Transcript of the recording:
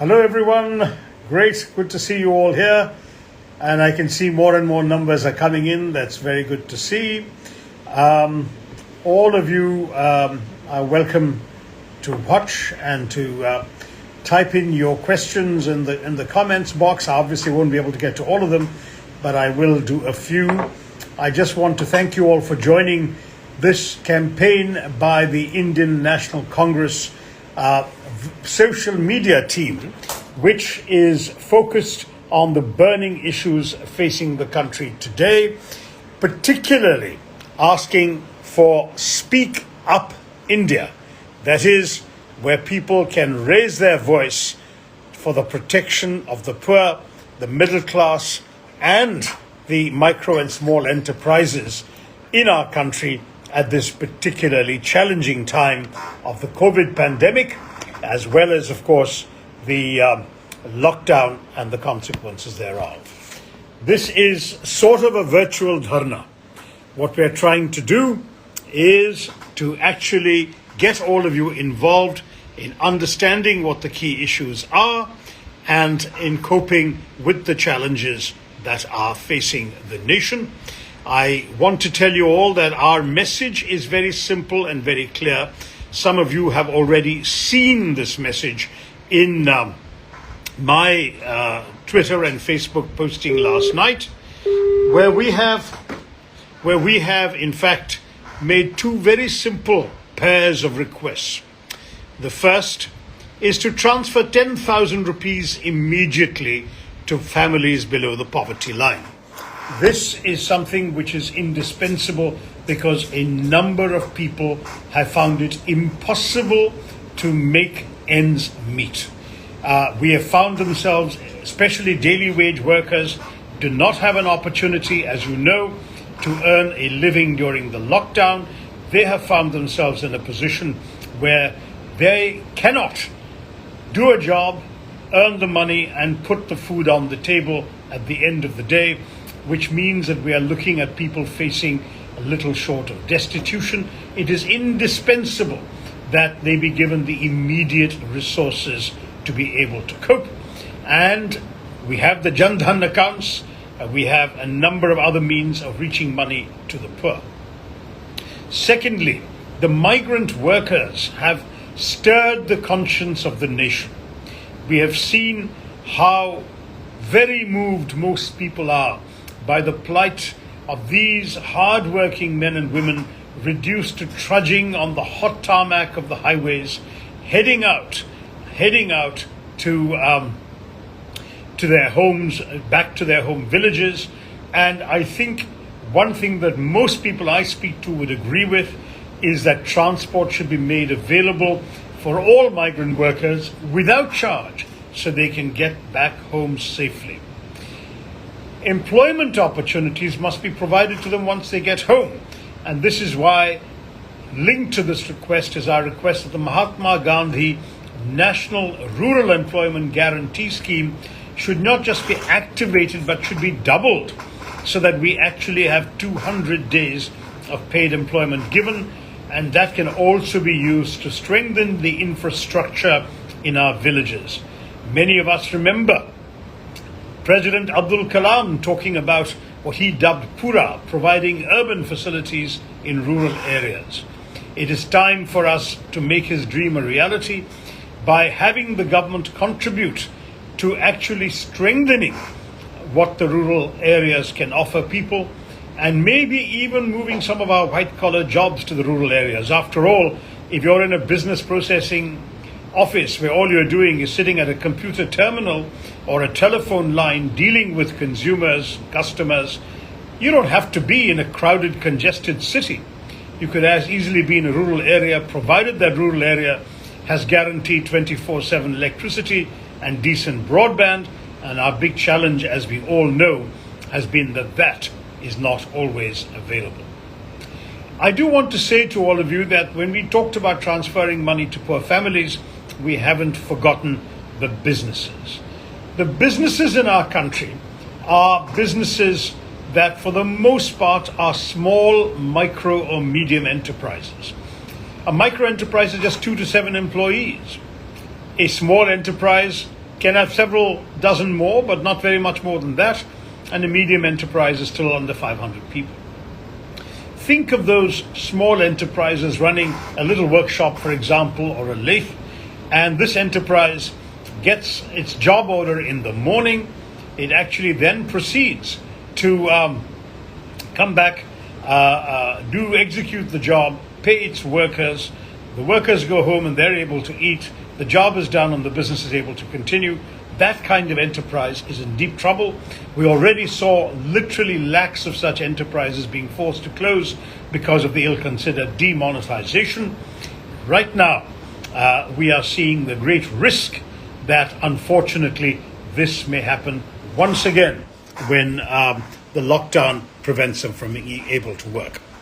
Hello everyone, great, good to see you all here, and I can see more and more numbers are coming in. That's very good to see. All of you are welcome to watch and to type in your questions in the comments box. I obviously won't be able to get to all of them, but I will do a few. I just want to thank you all for joining this campaign by the Indian National Congress social media team, which is focused on the burning issues facing the country today, particularly asking for Speak Up India. That is, where people can raise their voice for the protection of the poor, the middle class, and the micro and small enterprises in our country at this particularly challenging time of the COVID pandemic, as well as, of course, the lockdown and the consequences thereof. This is sort of a virtual dharna. What we're trying to do is to actually get all of you involved in understanding what the key issues are and in coping with the challenges that are facing the nation. I want to tell you all that our message is very simple and very clear. Some of you have already seen this message in my Twitter and Facebook posting last night, where we have in fact made two very simple pairs of requests. The first is to transfer 10,000 rupees immediately to families below the poverty line. This is something which is indispensable because a number of people have found it impossible to make ends meet. We have found themselves, especially daily wage workers, do not have an opportunity, as you know, to earn a living during the lockdown. They have found themselves in a position where they cannot do a job, earn the money, and put the food on the table at the end of the day, which means that we are looking at people facing a little short of destitution. It is indispensable that they be given the immediate resources to be able to cope. And we have the Jan Dhan accounts. We have a number of other means of reaching money to the poor. Secondly, the migrant workers have stirred the conscience of the nation. We have seen how very moved most people are by the plight of these hard-working men and women reduced to trudging on the hot tarmac of the highways, heading out to their homes, back to their home villages. And I think one thing that most people I speak to would agree with is that transport should be made available for all migrant workers without charge so they can get back home safely. Employment opportunities must be provided to them once they get home. And this is why, linked to this request, is our request that the Mahatma Gandhi National Rural Employment Guarantee Scheme should not just be activated, but should be doubled so that we actually have 200 days of paid employment given. And that can also be used to strengthen the infrastructure in our villages. Many of us remember President Abdul Kalam talking about what he dubbed Pura, providing urban facilities in rural areas. It is time for us to make his dream a reality by having the government contribute to actually strengthening what the rural areas can offer people, and maybe even moving some of our white-collar jobs to the rural areas. After all, if you're in a business processing office where all you're doing is sitting at a computer terminal or a telephone line dealing with consumers, customers, you don't have to be in a crowded, congested city. You could as easily be in a rural area, provided that rural area has guaranteed 24/7 electricity and decent broadband. And our big challenge, as we all know, has been that is not always available. I do want to say to all of you that when we talked about transferring money to poor families, we haven't forgotten the businesses. The businesses in our country are businesses that for the most part are small, micro or medium enterprises. A micro enterprise is just 2 to 7 employees. A small enterprise, can have several dozen more, but not very much more than that. And a medium enterprise is still under 500 people. Think of those small enterprises running a little workshop, for example, or a lathe, and this enterprise gets its job order in the morning. It actually then proceeds to come back, execute the job, pay its workers. The workers go home and they're able to eat. The job is done and the business is able to continue. That kind of enterprise is in deep trouble. We already saw literally lakhs of such enterprises being forced to close because of the ill-considered demonetization. Right now, we are seeing the great risk that unfortunately this may happen once again when the lockdown prevents them from being able to work.